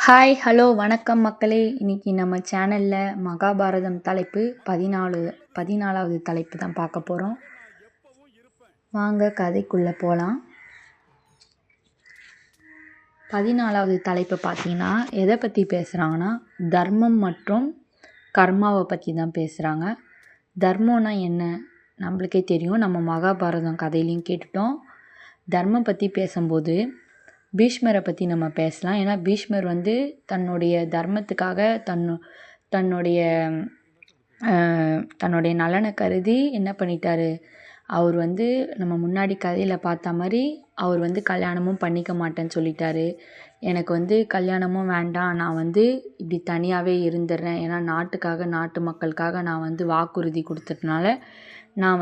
Hi hello வணக்கம் மக்களே. இன்னைக்கு நம்ம சேனலில் மகாபாரதம் தலைப்பு 14வது தலைப்பு தான் பார்க்க போகிறோம். வாங்க கதைக்குள்ளே போகலாம். 14வது தலைப்பு பார்த்தீங்கன்னா எதை பற்றி பேசுகிறாங்கன்னா தர்மம் மற்றும் கர்மாவை பற்றி தான் பேசுகிறாங்க. தர்மம்னா என்ன நம்மளுக்கே தெரியும், நம்ம மகாபாரதம் கதையிலையும் கேட்டுட்டோம். தர்மம் பற்றி பேசும்போது பீஷ்மரை பற்றி நம்ம பேசலாம். ஏன்னா பீஷ்மர் தன்னுடைய தர்மத்துக்காக தன்னுடைய தன்னுடைய நலனை கருதி என்ன பண்ணிட்டாரு, அவர் நம்ம முன்னாடி கதையில் பார்த்த மாதிரி அவர் கல்யாணமும் பண்ணிக்க மாட்டேன்னு சொல்லிட்டாரு. எனக்கு கல்யாணமும் வேண்டாம், நான் இப்படி தனியாகவே இருந்துடுறேன், ஏன்னா நாட்டுக்காக நாட்டு மக்களுக்காக நான் வாக்குறுதி கொடுத்ததுனால நான்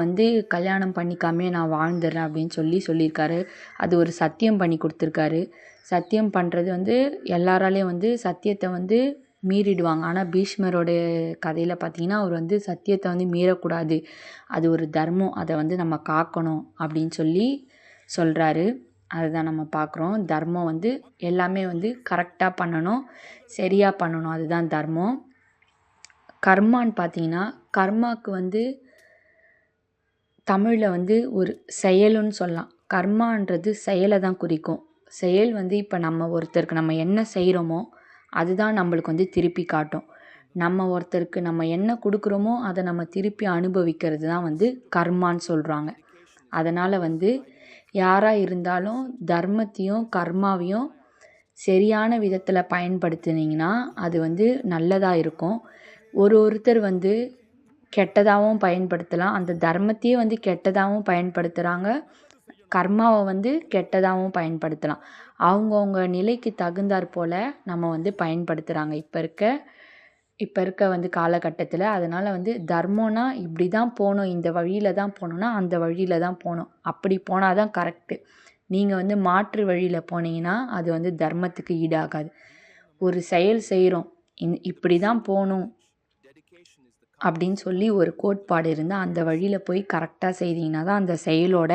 கல்யாணம் பண்ணிக்காமே நான் வாழ்ந்துடுறேன் அப்படின்னு சொல்லியிருக்காரு. அது ஒரு சத்தியம் பண்ணி கொடுத்துருக்காரு. சத்தியம் பண்ணுறது எல்லாராலையும் சத்தியத்தை மீறிடுவாங்க. ஆனால் பீஷ்மரோடைய கதையில் பார்த்திங்கன்னா அவர் சத்தியத்தை மீறக்கூடாது, அது ஒரு தர்மம், அதை நம்ம காக்கணும் அப்படின்னு சொல்கிறாரு. அதுதான் நம்ம பார்க்குறோம். தர்மம் எல்லாமே கரெக்டாக பண்ணணும், சரியாக பண்ணணும், அதுதான் தர்மம். கர்மான்னு பார்த்தீங்கன்னா கர்மாவுக்கு தமிழில் ஒரு செயலுன்னு சொல்லலாம். கர்மான்றது செயலை தான் குறிக்கும். செயல் இப்போ நம்ம ஒருத்தருக்கு நம்ம என்ன செய்கிறோமோ அதுதான் நம்மளுக்கு திருப்பி காட்டும். நம்ம ஒருத்தருக்கு நம்ம என்ன கொடுக்குறோமோ அதை நம்ம திருப்பி அனுபவிக்கிறது தான் கர்மான்னு சொல்கிறாங்க. அதனால் யாராக இருந்தாலும் தர்மத்தையும் கர்மாவையும் சரியான விதத்தில் பயன்படுத்தினீங்கன்னா அது நல்லதாக இருக்கும். ஒருத்தர் கெட்டதாகவும் பயன்படுத்தலாம். அந்த தர்மத்தையே கெட்டதாகவும் பயன்படுத்துகிறாங்க, கர்மாவை கெட்டதாகவும் பயன்படுத்தலாம். அவங்கவுங்க நிலைக்கு தகுந்தாற் போல் நம்ம பயன்படுத்துகிறாங்க இப்போ இருக்க காலகட்டத்தில். அதனால் தர்மம்னா இப்படி தான் போகணும், இந்த வழியில் தான் போகணுன்னா அந்த வழியில் தான் போகணும், அப்படி போனால் தான் கரெக்டு. நீங்கள் மாற்று வழியில் போனீங்கன்னா அது தர்மத்துக்கு ஈடாகாது. ஒரு செயல் செய்கிறோம், இப்படி தான் போகணும் அப்படின்னு ஒரு கோட்பாடு இருந்தால் அந்த வழியில் போய் கரெக்டாக செய்தீங்கன்னா தான் அந்த செயலோட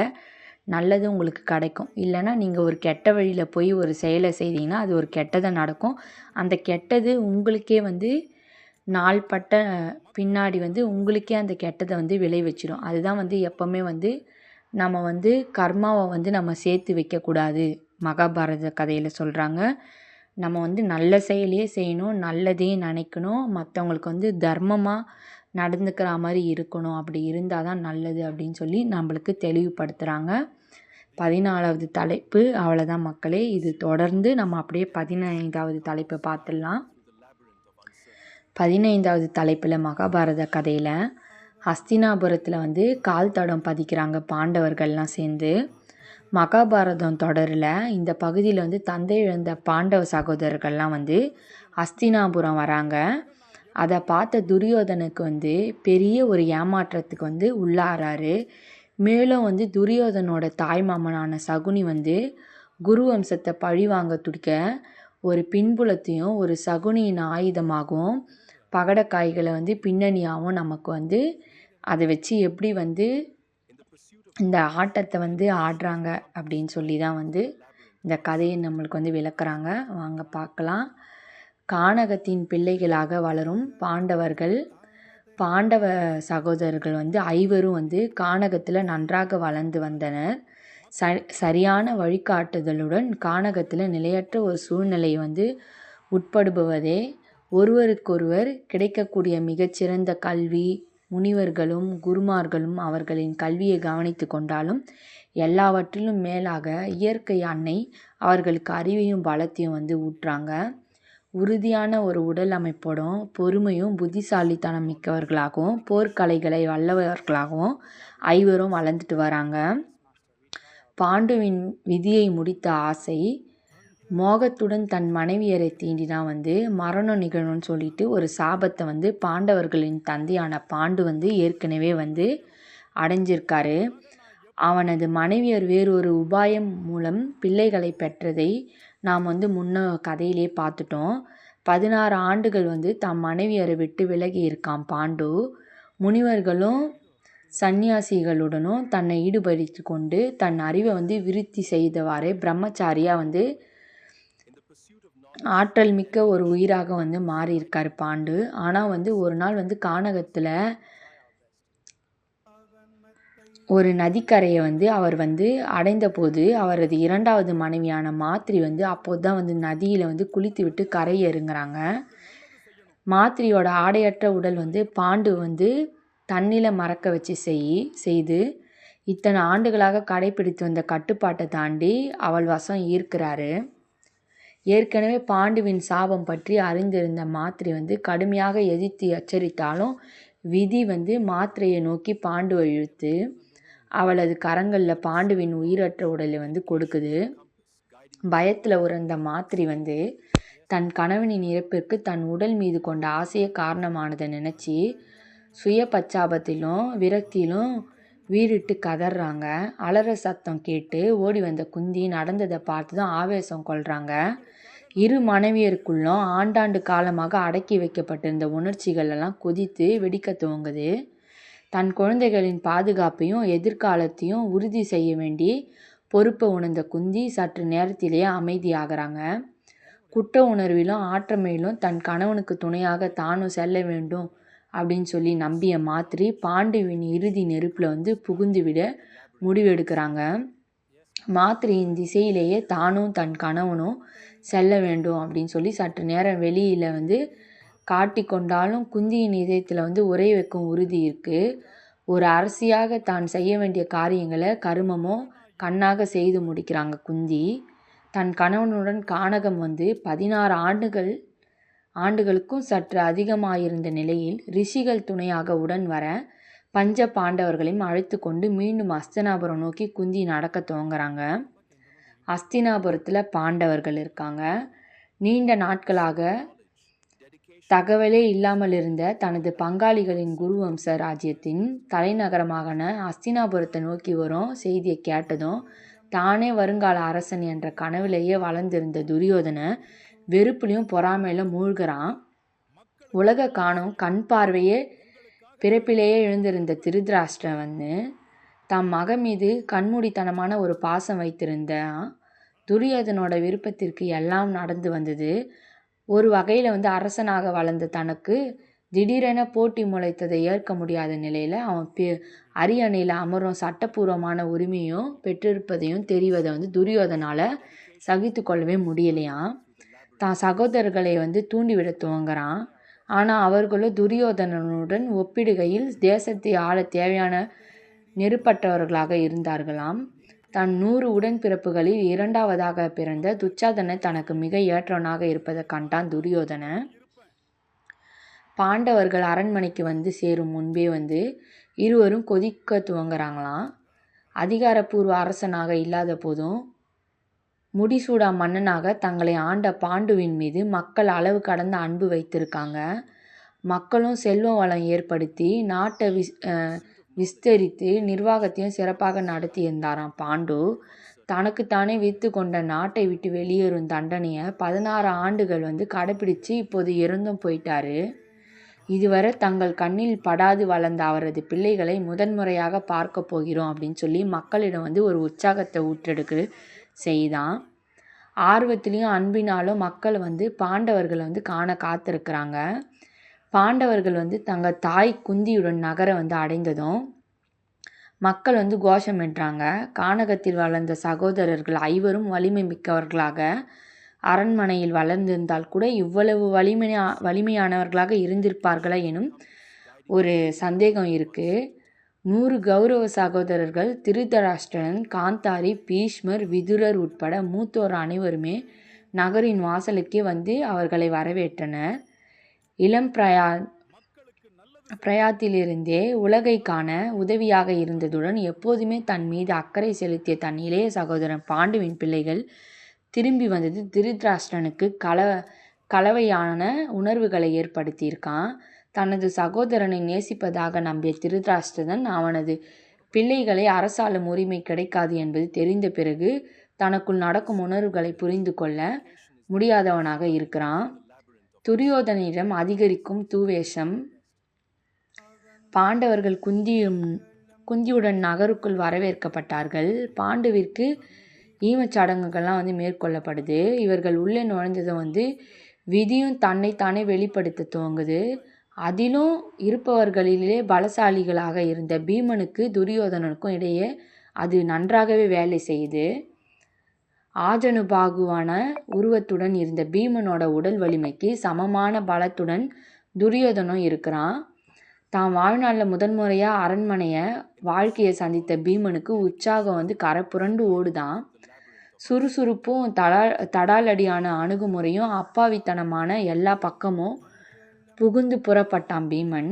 நல்லது உங்களுக்கு கிடைக்கும். இல்லைன்னா நீங்கள் ஒரு கெட்ட வழியில் போய் ஒரு செயலை செய்தீங்கன்னா அது ஒரு கெட்டதை நடக்கும். அந்த கெட்டது உங்களுக்கே நாள்பட்ட பின்னாடி உங்களுக்கே அந்த கெட்டதை விளைவிச்சிடும். அதுதான் எப்போவுமே நம்ம கர்மாவை நம்ம சேர்த்து வைக்கக்கூடாது. மகாபாரத கதையில் சொல்கிறாங்க, நம்ம நல்ல செயலையே செய்யணும், நல்லதையே நினைக்கணும், மற்றவங்களுக்கு தர்மமாக நடந்துக்கிற மாதிரி இருக்கணும், அப்படி இருந்தால் தான் நல்லது அப்படின்னு நம்மளுக்கு தெளிவுபடுத்துகிறாங்க. 14வது தலைப்பு அவ்வளோதான் மக்களே. இது தொடர்ந்து நம்ம அப்படியே 15வது தலைப்பை பார்த்துடலாம். 15வது தலைப்பில் மகாபாரத கதையில் ஹஸ்தினாபுரத்தில் கால் தடம் பதிக்கிறாங்க பாண்டவர்கள்லாம் சேர்ந்து. மகாபாரதம் தொடரில் இந்த பகுதியில் தந்தை இழந்த பாண்டவ சகோதரர்கள்லாம் ஹஸ்தினாபுரம் வராங்க. அதை பார்த்த துரியோதனுக்கு பெரிய ஒரு ஏமாற்றத்துக்கு உள்ளாராரு. மேலும் துரியோதனோட தாய்மாமனான சகுனி குரு வம்சத்தை பழி வாங்க துடிக்க ஒரு பின்புலத்தையும் ஒரு சகுனியின் ஆயுதமாகவும் பகடக்காய்களை பின்னணியாகவும் நமக்கு அதை வச்சு எப்படி இந்த ஆட்டத்தை ஆடுறாங்க அப்படின்னு தான் இந்த கதையை நம்மளுக்கு விளக்குறாங்க. வாங்க பார்க்கலாம். கானகத்தின் பிள்ளைகளாக வளரும் பாண்டவ சகோதரர்கள் 5வரும் கானகத்தில் நன்றாக வளர்ந்து வந்தனர். சரியான வழிகாட்டுதலுடன் கானகத்தில் நிலையற்ற ஒரு சூழ்நிலையை உட்படுபவதே ஒருவருக்கொருவர் கிடைக்கக்கூடிய மிகச்சிறந்த கல்வி. முனிவர்களும் குருமார்களும் அவர்களின் கல்வியை கவனித்து கொண்டாலும் எல்லாவற்றிலும் மேலாக இயற்கை அன்னை அவர்களுக்கு அறிவையும் பலத்தையும் ஊட்டுறாங்க. உறுதியான ஒரு உடல் அமைப்போடும் பொறுமையும் புத்திசாலித்தனம் மிக்கவர்களாகவும் போர்க்கலைகளை வல்லவர்களாகவும் 5வரும் வளர்ந்துட்டு வராங்க. பாண்டுவின் விதியை முடித்த ஆசை மோகத்துடன் தன் மனைவியரை தீண்டினா மரணம் நிகழும்னு சொல்லிட்டு ஒரு சாபத்தை பாண்டவர்களின் தந்தையான பாண்டு ஏற்கனவே அடைஞ்சிருக்காரு. அவனது மனைவியர் வேறொரு உபாயம் மூலம் பிள்ளைகளை பெற்றதை நாம் முன்ன கதையிலே பார்த்துட்டோம். 16 ஆண்டுகள் தம் மனைவியரை விட்டு விலகி இருக்கான் பாண்டு. முனிவர்களும் சந்நியாசிகளுடனும் தன்னை ஈடுபடுத்தி கொண்டு தன் அறிவை விருத்தி செய்தவாறே பிரம்மச்சாரியாக ஆற்றல் மிக்க ஒரு உயிராக வந்து மாறியிருக்கார் பாண்டு. ஆனால் வந்து ஒரு நாள் வந்து கானகத்தில் ஒரு நதிக்கரையை வந்து அவர் வந்து அடைந்த போது அவரது 2வது மனைவியான மாத்ரி வந்து அப்போது தான் வந்து நதியில் வந்து குளித்து விட்டு கரை ஏறுங்கிறாங்க. மாத்ரியோட ஆடையற்ற உடல் வந்து பாண்டு வந்து தண்ணியில் மறக்க வச்சு செய்து இத்தனை ஆண்டுகளாக கடைப்பிடித்து வந்த கட்டுப்பாட்டை தாண்டி அவள் வசம் ஈர்க்கிறாரு. ஏற்கனவே பாண்டுவின் சாபம் பற்றி அறிந்திருந்த மாத்ரி வந்து கடுமையாக எதிர்த்து எச்சரித்தாலும் விதி வந்து மாத்ரையை நோக்கி பாண்டுவை இழுத்து அவளது கரங்களில் பாண்டுவின் உயிரற்ற உடலை வந்து கொடுக்குது. பயத்தில் உறந்த மாத்ரி வந்து தன் கணவனின் இறப்பிற்கு தன் உடல் மீது கொண்ட ஆசையே காரணமானதை நினச்சி சுய பச்சாபத்திலும் விரக்தியிலும் வீறிட்டு கதறாங்க. அலற சத்தம் கேட்டு ஓடி வந்த குந்தி நடந்ததை பார்த்து தான் ஆவேசம் கொள்கிறாங்க. இரு மனைவியருக்குள்ளும் ஆண்டாண்டு காலமாக அடக்கி வைக்கப்பட்டிருந்த உணர்ச்சிகள் எல்லாம் கொதித்து வெடிக்க துவங்குது. தன் குழந்தைகளின் பாதுகாப்பையும் எதிர்காலத்தையும் உறுதி செய்ய வேண்டி பொறுப்பை உணர்ந்த குந்தி சற்று நேரத்திலேயே அமைதியாகிறாங்க. குற்ற உணர்விலும் ஆற்றமையிலும் தன் கணவனுக்கு துணையாக தானும் செல்ல வேண்டும் அப்படின்னு சொல்லி நம்பிய மாத்ரி பாண்டுவின் இறுதி நெருப்பில் வந்து புகுந்து விட முடிவெடுக்கிறாங்க. மாத்ரியின் திசையிலேயே தானும் தன் கணவனும் செல்ல வேண்டும் அப்படின்னு சொல்லி சற்று நேரம் வெளியில் வந்து காட்டி கொண்டாலும் குந்தியின் இதயத்தில் வந்து உரை வைக்கும் உறுதி இருக்குது. ஒரு அரசியாக தான் செய்ய வேண்டிய காரியங்களை கருமமோ கண்ணாக செய்து முடிக்கிறாங்க குந்தி. தன் கணவனுடன் கானகம் வந்து 16 ஆண்டுகளுக்கும் சற்று அதிகமாயிருந்த நிலையில் ரிஷிகள் துணையாக உடன் வர பஞ்ச பாண்டவர்களையும் அழைத்து கொண்டு மீண்டும் அஸ்தினாபுரம் நோக்கி குந்தி நடக்க துவங்குறாங்க. அஸ்தினாபுரத்தில் பாண்டவர்கள் இருக்காங்க. நீண்ட நாட்களாக தகவலே இல்லாமல் இருந்த தனது பங்காளிகளின் குருவம்ச ராஜ்யத்தின் தலைநகரமான அஸ்தினாபுரத்தை நோக்கி வரும் செய்தியை கேட்டதும் தானே வருங்கால அரசன் என்ற கனவிலேயே வளர்ந்திருந்த துரியோதனை வெறுப்புலையும் பொறாமையிலும் மூழ்கிறான். உலக காணும் கண் பார்வையே பிறப்பிலேயே எழுந்திருந்த திருதராஷ்டிரன் வந்து தம் மகன் மீது கண்மூடித்தனமான ஒரு பாசம் வைத்திருந்தான். துரியோதனோட விருப்பத்திற்கு எல்லாம் நடந்து வந்தது. ஒரு வகையில் வந்து அரசனாக வளர்ந்த தனக்கு திடீரென போட்டி முளைத்ததை ஏற்க முடியாத நிலையில் அவன் அரியணையில் அமரும் சட்டப்பூர்வமான உரிமையும் பெற்றிருப்பதையும் தெரிவதை வந்து துரியோதனால் சகித்து கொள்ளவே முடியலையாம். தான் சகோதரர்களை வந்து தூண்டிவிட துவங்குறான். ஆனால் அவர்களும் துரியோதனனுடன் ஒப்பிடுகையில் தேசத்தை ஆள தேவையான நெருப்பற்றவர்களாக இருந்தார்களாம். தன் 100 உடன்பிறப்புகளில் 2வதாக பிறந்த துச்சாதனை தனக்கு மிக ஏற்றவனாக இருப்பதை கண்டான் துரியோதன. பாண்டவர்கள் அரண்மனைக்கு வந்து சேரும் முன்பே வந்து இருவரும் கொதிக்க துவங்குறாங்களாம். அதிகாரப்பூர்வ அரசனாக இல்லாத போதும் முடிசூடா மன்னனாக தங்களை ஆண்ட பாண்டுவின் மீது மக்கள் அளவு கடந்த அன்பு வைத்திருக்காங்க. மக்களும் செல்வ வளம் ஏற்படுத்தி நாட்டை விஸ்தரித்து நிர்வாகத்தையும் சிறப்பாக நடத்தி இருந்தாராம் பாண்டு. தனக்குத்தானே விற்று கொண்ட நாட்டை விட்டு வெளியேறும் தண்டனையை 16 ஆண்டுகள் வந்து கடைப்பிடிச்சு இப்போது இறந்தும் போயிட்டாரு. இதுவரை தங்கள் கண்ணில் படாது வளர்ந்த அவரது பிள்ளைகளை முதன்முறையாக பார்க்க போகிறோம் அப்படின்னு சொல்லி மக்களிடம் வந்து ஒரு உற்சாகத்தை ஊற்றெடுக்க செய்தான். ஆர்வத்திலையும் அன்பினாலும் மக்கள் வந்து பாண்டவர்களை வந்து காண காத்திருக்கிறாங்க. பாண்டவர்கள் வந்து தங்கள் தாய் குந்தியுடன் நகரை வந்து அடைந்ததும் மக்கள் வந்து கோஷமிடுறாங்க. கானகத்தில் வளர்ந்த சகோதரர்கள் 5வரும் வலிமை மிக்கவர்களாக அரண்மனையில் வளர்ந்திருந்தால் கூட இவ்வளவு வலிமையானவர்களாக இருந்திருப்பார்களா எனும் ஒரு சந்தேகம் இருக்குது. 100 கௌரவ சகோதரர்கள் திருதராஷ்டிரன், காந்தாரி, பீஷ்மர், விதுரர் உட்பட மூத்தோர் அனைவருமே நகரின் வாசலுக்கே வந்து அவர்களை வரவேற்றனர். இளம் பிரயாத்திலிருந்தே உலகை காண உதவியாக இருந்ததுடன் எப்போதுமே தன் மீது அக்கறை செலுத்திய தன் இளைய சகோதரன் பாண்டுவின் பிள்ளைகள் திரும்பி வந்தது திருதராஷ்டிரனுக்கு கலவையான உணர்வுகளை ஏற்படுத்தியிருக்கான். தனது சகோதரனை நேசிப்பதாக நம்பிய திருதராஷ்டிரன் அவனது பிள்ளைகளை அரசாளும் உரிமை கிடைக்காது என்பது தெரிந்த பிறகு தனக்குள் நடக்கும் உணர்வுகளை புரிந்து கொள்ள முடியாதவனாக இருக்கிறான். துரியோதனிடம் அதிகரிக்கும் தூவேஷம். பாண்டவர்கள் குந்தியுடன் நகருக்குள் வரவேற்கப்பட்டார்கள். பாண்டுவிற்கு ஈமச்சடங்குகள்லாம் வந்து மேற்கொள்ளப்படுது. இவர்கள் உள்ளே நுழைஞ்சதை வந்து விதியும் தன்னைத்தானே வெளிப்படுத்த துவங்குது. அதிலும் இருப்பவர்களிலே பலசாலிகளாக இருந்த பீமனுக்கு துரியோதனனுக்கும் இடையே அது நன்றாகவே வேலை செய்யுது. ஆஜனுபாகுவான உருவத்துடன் இருந்த பீமனோட உடல் வலிமைக்கு சமமான பலத்துடன் துரியோதனும் இருக்கிறான். தான் வாழ்நாளில் முதன்முறையாக அரண்மனையை வாழ்க்கையை சந்தித்த பீமனுக்கு உற்சாகம் வந்து கரை புரண்டு ஓடுதான். சுறுசுறுப்பும் தடாலடியான அணுகுமுறையும் அப்பாவித்தனமான எல்லா பக்கமும் புகுந்து புறப்பட்டான் பீமன்.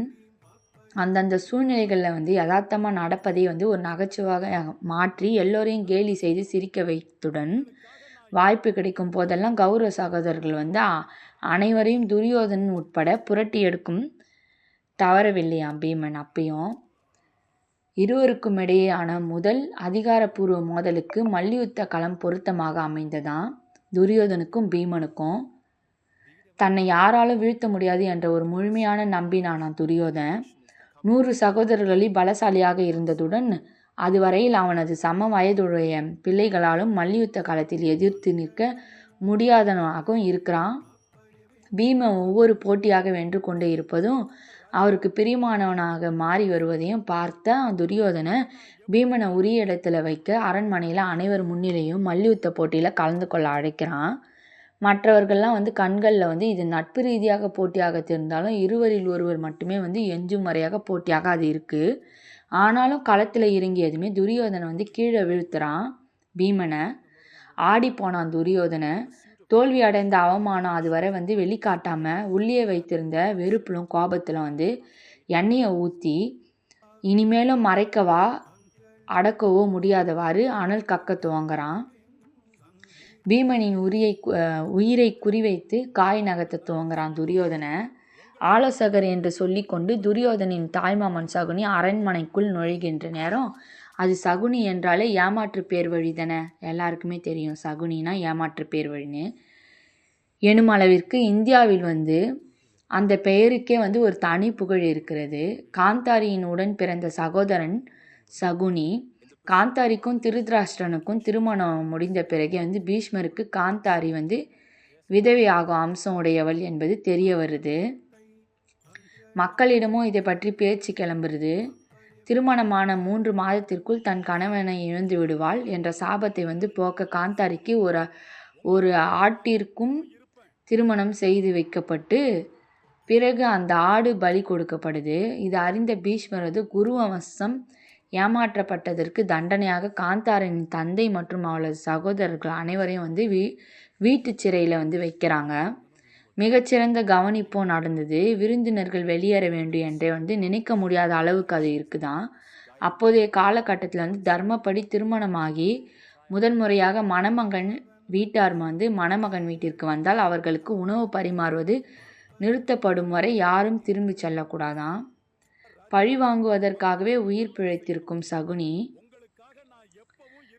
அந்தந்த சூழ்நிலைகளில் வந்து யதார்த்தமாக நடப்பதை வந்து ஒரு நகைச்சுவாக மாற்றி எல்லோரையும் கேலி செய்து சிரிக்க வைத்துடன் வாய்ப்பு கிடைக்கும் போதெல்லாம் கௌரவ சகோதரர்கள் வந்து அனைவரையும் துரியோதனன் உட்பட புரட்டி எடுக்கும் தவறவில்லையாம் பீமன். அப்பையும் இருவருக்கும் இடையேயான முதல் அதிகாரப்பூர்வ மோதலுக்கு மல்யுத்த களம் பொருத்தமாக அமைந்ததான் துரியோதனுக்கும் பீமனுக்கும். தன்னை யாராலும் வீழ்த்த முடியாது என்ற ஒரு முழுமையான நம்பினானான் துரியோதன். 100 சகோதரர்களில் பலசாலியாக இருந்ததுடன் அதுவரையில் அவனது சம வயதுடைய பிள்ளைகளாலும் மல்யுத்த களத்தில் எதிர்த்து நிற்க முடியாதவனாகவும் இருக்கிறான். பீமன் ஒவ்வொரு போட்டியாக வென்று கொண்டே இருப்பதும் அவருக்கு பிரியமானவனாக மாறி வருவதையும் பார்த்த துரியோதனை பீமனை உரிய இடத்துல வைக்க அரண்மனையில் அனைவர் முன்னிலையும் மல்யுத்த போட்டியில் கலந்து கொள்ள அழைக்கிறான். மற்றவர்கள்லாம் வந்து கண்களில் வந்து இது நட்பு ரீதியாக போட்டியாக தெரிந்தாலும் இருவரில் ஒருவர் மட்டுமே வந்து எஞ்சும் வரையாக போட்டியாக அது இருக்குது. ஆனாலும் களத்தில் இறங்கியதுமே துரியோதனை வந்து கீழே வீழ்த்துறான் பீமனை. ஆடி போனான் துரியோதனை. தோல்வி அடைந்த அவமானம் அதுவரை வந்து வெளிக்காட்டாமல் உள்ளே வைத்திருந்த வெறுப்பிலும் கோபத்தில் வந்து எண்ணெயை ஊற்றி இனிமேலும் மறைக்கவா அடக்கவோ முடியாதவாறு அனல் கக்க துவங்குறான். பீமனின் உயிரை குறிவைத்து காய் நகர்த்த துவங்குறான் துரியோதனை. ஆலோசகர் என்று சொல்லி கொண்டு துரியோதனின் தாய்மாமன் சகுனி அரண்மனைக்குள் நுழைகின்ற நேரம் அது சகுனி என்றாலே ஏமாற்று பேர் வழி தானே, எல்லாருக்குமே தெரியும் சகுனினா ஏமாற்று பேர் வழின்னு. எனும் அளவிற்கு இந்தியாவில் வந்து அந்த பெயருக்கே வந்து ஒரு தனி புகழ் இருக்கிறது. காந்தாரியின் உடன் பிறந்த சகோதரன் சகுனி. காந்தாரிக்கும் திருதராஷ்டிரனுக்கும் திருமணம் முடிந்த பிறகு வந்து பீஷ்மருக்கு காந்தாரி வந்து விதவையாகும் அம்சம் உடையவள் என்பது தெரிய வருது. மக்களிடமும் இதை பற்றி பேச்சு கிளம்புறது. திருமணமான 3 மாதத்திற்குள் தன் கணவனை இழந்து விடுவாள் என்ற சாபத்தை வந்து போக்க காந்தாரிக்கு ஒரு ஆட்டிற்கும் திருமணம் செய்து வைக்கப்பட்டு பிறகு அந்த ஆடு பலி கொடுக்கப்படுது. இது அறிந்த பீஷ்மர் வந்து குருவம்சம் ஏமாற்றப்பட்டதற்கு தண்டனையாக காந்தாரின் தந்தை மற்றும் அவளது சகோதரர்கள் அனைவரையும் வந்து வீட்டு சிறையில் வந்து வைக்கிறாங்க. மிகச்சிறந்த கவனிப்பும் நடந்தது. விருந்தினர்கள் வெளியேற வேண்டும் என்றே வந்து நினைக்க முடியாத அளவுக்கு அது இருக்குதான். அப்போதைய காலகட்டத்தில் வந்து தர்மப்படி திருமணமாகி முதன்முறையாக மணமகன் வீட்டார் வந்து மணமகன் வீட்டிற்கு வந்தால் அவர்களுக்கு உணவு பரிமாறுவது நிறுத்தப்படும் வரை யாரும் திரும்பி செல்லக்கூடாதான். பழி வாங்குவதற்காகவே உயிர் பிழைத்திருக்கும் சகுனி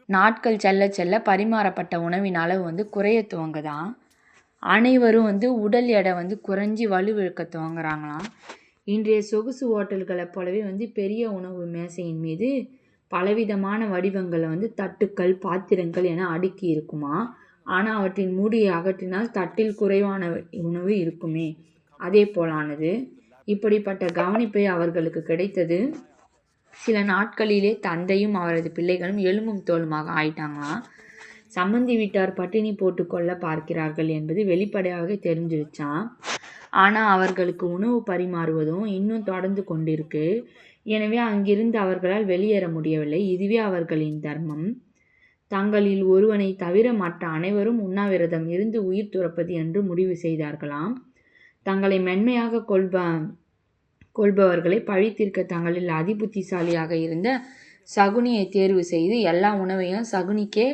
நாட்கள் செல்ல செல்ல பரிமாறப்பட்ட உணவின் அளவு வந்து குறைய துவங்குதான். அனைவரும் வந்து உடல் எடை வந்து குறைஞ்சி வலுவிழக்க துவங்குறாங்களாம். இன்றைய சொகுசு ஓட்டல்களை போலவே வந்து பெரிய உணவு மேசையின் மீது பலவிதமான வடிவங்களை வந்து தட்டுக்கள் பாத்திரங்கள் என அடுக்கி இருக்குமா. ஆனால் அவற்றின் மூடியை அகற்றினால் தட்டில் குறைவான உணவு இருக்குமே, அதே போலானது. இப்படிப்பட்ட கவனிப்பை அவர்களுக்கு கிடைத்தது. சில நாட்களிலே தந்தையும் அவரது பிள்ளைகளும் எலும்பும் தோலுமாக ஆயிட்டாங்களாம். சம்மந்தி வீட்டார் பட்டினி போட்டு கொள்ள பார்க்கிறார்கள் என்பது வெளிப்படையாக தெரிஞ்சிருச்சான். ஆனால் அவர்களுக்கு உணவு பரிமாறுவதும் இன்னும் தொடர்ந்து கொண்டிருக்கு. எனவே அங்கிருந்து அவர்களால் வெளியேற முடியவில்லை. இதுவே அவர்களின் தர்மம். தங்களில் ஒருவனை தவிர மற்ற அனைவரும் உண்ணாவிரதம் இருந்து உயிர் துறப்பது என்று முடிவு செய்தார்களாம். தங்களை மென்மையாக கொள்பவர்களை பழித்திருக்க தங்களில் அதிபுத்திசாலியாக இருந்த சகுனியை தேர்வு செய்து எல்லா உணவையும் சகுனிக்கே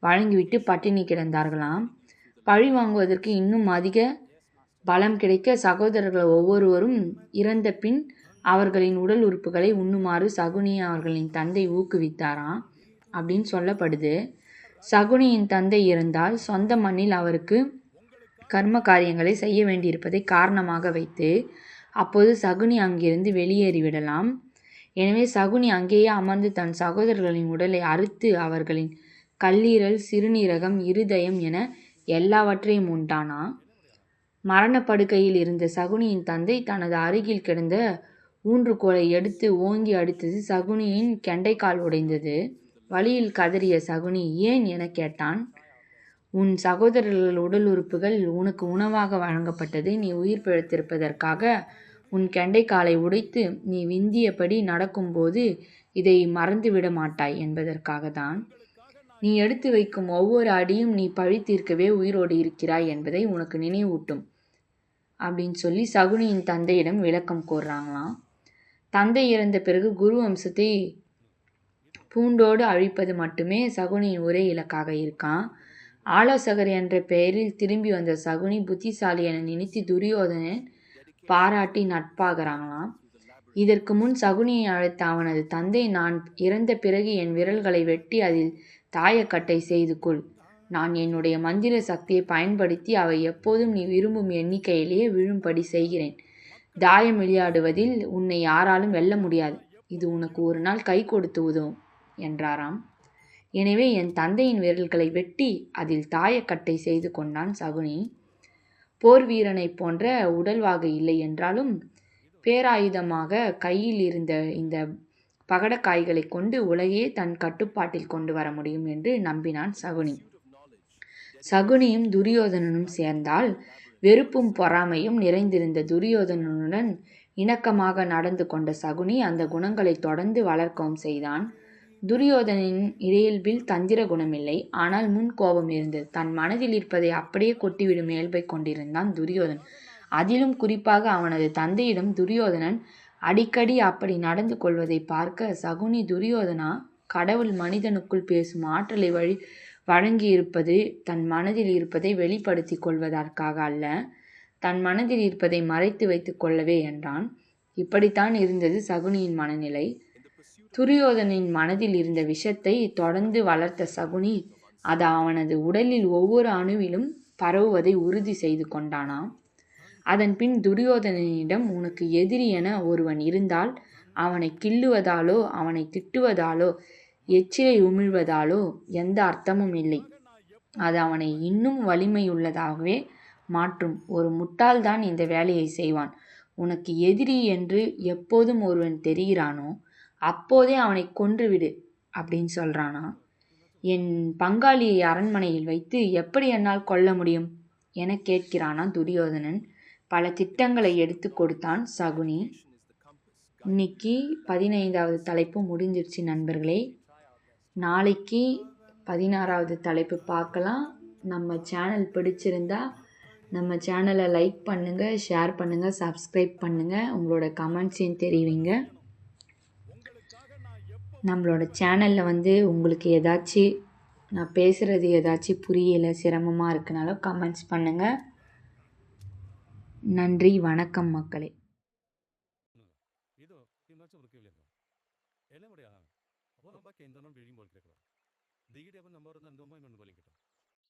வழங்கிவிட்டு பட்டினி கிடந்தார்களாம். பழி வாங்குவதற்கு இன்னும் அதிக பலம் கிடைக்க சகோதரர்கள் ஒவ்வொருவரும் இறந்த பின் அவர்களின் உடல் உறுப்புகளை உண்ணுமாறு சகுனியை அவர்களின் தந்தை ஊக்குவித்தாராம் அப்படின்னு சொல்லப்படுது. சகுனியின் தந்தை இறந்தால் சொந்த மண்ணில் அவருக்கு கர்ம காரியங்களை செய்ய வேண்டியிருப்பதை காரணமாக வைத்து அப்போது சகுனி அங்கிருந்து வெளியேறிவிடலாம். எனவே சகுனி அங்கேயே அமர்ந்து தன் சகோதரர்களின் உடலை அறுத்து அவர்களின் கல்லீரல், சிறுநீரகம், இருதயம் என எல்லாவற்றையும் உண்டானா. மரணப்படுக்கையில் இருந்த சகுனியின் தந்தை தனது அருகில் கிடந்த ஊன்றுகோலை எடுத்து ஓங்கி அடித்தது. சகுனியின் கெண்டைக்கால் உடைந்தது. வலியில் கதறிய சகுனி ஏன் என கேட்டான். உன் சகோதரர்கள் உடல் உறுப்புகள் உனக்கு உணவாக வழங்கப்பட்டது. நீ உயிர் பிழைத்திருப்பதற்காக உன் கெண்டைக்காலை உடைத்து நீ விந்தியபடி நடக்கும்போது இதை மறந்துவிட மாட்டாய் என்பதற்காகத்தான். நீ எடுத்து வைக்கும் ஒவ்வொரு அடியும் நீ பழி தீர்க்கவே உயிரோடு இருக்கிறாய் என்பதை உனக்கு நினைவூட்டும் அப்படின்னு சொல்லி சகுனியின் தந்தையிடம் விளக்கம் கூறுறாங்களாம். தந்தை இறந்த பிறகு குரு வம்சத்தை பூண்டோடு அழிப்பது மட்டுமே சகுனியின் ஒரே இலக்காக இருக்கான். ஆலோசகர் என்ற பெயரில் திரும்பி வந்த சகுனி புத்திசாலி என நினைத்து துரியோதனன் பாராட்டி நட்பாகிறாங்களாம். இதற்கு முன் சகுனியை அழைத்த அவனது தந்தை, நான் இறந்த பிறகு என் விரல்களை வெட்டி அதில் தாயக்கட்டை செய்து கொள். நான் என்னுடைய மந்திர சக்தியை பயன்படுத்தி அவை எப்போதும் நீ விரும்பும் எண்ணிக்கையிலேயே விழும்படி செய்கிறேன். தாயம் விளையாடுவதில் உன்னை யாராலும் வெல்ல முடியாது. இது உனக்கு ஒரு நாள் கை கொடுத்து உதவும் என்றாராம். எனவே என் தந்தையின் விரல்களை வெட்டி அதில் தாயக்கட்டை செய்து கொண்டான் சகுனி. போர் வீரனை போன்ற உடல்வாகு இல்லை என்றாலும் பேராயுதமாக கையில் இருந்த இந்த பகடக்காய்களை கொண்டு உலகையே தன் கட்டுப்பாட்டில் கொண்டு வர முடியும் என்று நம்பினான் சகுனி. சகுனியும் துரியோதனனும் சேர்ந்தால் வெறுப்பும் பொறாமையும் நிறைந்திருந்த துரியோதனனுடன் இணக்கமாக நடந்து கொண்ட சகுனி அந்த குணங்களை தொடர்ந்து வளர்க்கவும் செய்தான். துரியோதனின் இயல்பில் தந்திர குணமில்லை, ஆனால் முன் கோபம் இருந்தது. தன் மனதில் இருப்பதை அப்படியே கொட்டிவிடும் இயல்பை கொண்டிருந்தான் துரியோதனன். அதிலும் குறிப்பாக அவனது தந்தையிடம் துரியோதனன் அடிக்கடி அப்படி நடந்து கொள்வதை பார்க்க சகுனி, துரியோதனா, கடவுள் மனிதனுக்குள் பேசும் ஆற்றலை வழங்கியிருப்பது தன் மனதில் இருப்பதை வெளிப்படுத்தி கொள்வதற்காக அல்ல, தன் மனதில் இருப்பதை மறைத்து வைத்துக் கொள்ளவே என்றான். இப்படித்தான் இருந்தது சகுனியின் மனநிலை. துரியோதனின் மனதில் இருந்த விஷத்தை தொடர்ந்து வளர்த்த சகுனி அது அவனது உடலில் ஒவ்வொரு அணுவிலும் பரவுவதை உறுதி செய்து கொண்டானாம். அதன் பின் துரியோதனனிடம் உனக்கு எதிரி என ஒருவன் இருந்தால் அவனை கிள்ளுவதாலோ அவனை திட்டுவதாலோ எச்சிலை உமிழ்வதாலோ எந்த அர்த்தமும் இல்லை. அது அவனை இன்னும் வலிமையுள்ளதாகவே மாற்றும். ஒரு முட்டாள்தான் இந்த வேலையை செய்வான். உனக்கு எதிரி என்று எப்போதும் ஒருவன் தெரிகிறானோ அப்போதே அவனை கொன்றுவிடு அப்படின்னு சொல்றானா. என் பங்காளியை அரண்மனையில் வைத்து எப்படி என்னால் கொல்ல முடியும் என கேட்கிறானா துரியோதனன். பல திட்டங்களை எடுத்து கொடுத்தான் சகுனி. இன்னைக்கு 15வது தலைப்பு முடிஞ்சிருச்சு நண்பர்களே. நாளைக்கு 16வது தலைப்பு பார்க்கலாம். நம்ம சேனல் பிடிச்சிருந்தா நம்ம சேனலை லைக் பண்ணுங்கள், ஷேர் பண்ணுங்கள், சப்ஸ்கிரைப் பண்ணுங்கள், உங்களோட கமெண்ட்ஸையும் தெரிவிங்க. நம்மளோட சேனலில் உங்களுக்கு ஏதாச்சும் நான் பேசுகிறது ஏதாச்சும் புரியலை, சிரமமாக இருக்குனாலும் கமெண்ட்ஸ் பண்ணுங்கள். நன்றி, வணக்கம் மக்களே.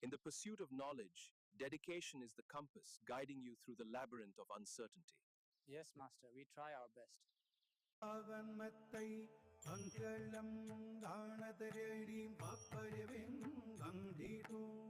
In the pursuit of knowledge, dedication is the compass guiding you through the labyrinth of uncertainty. Yes, Master, we try our best. ஆகமத்தை அங்கலம் காணதரடி மாப்பழவென் வந்திடும்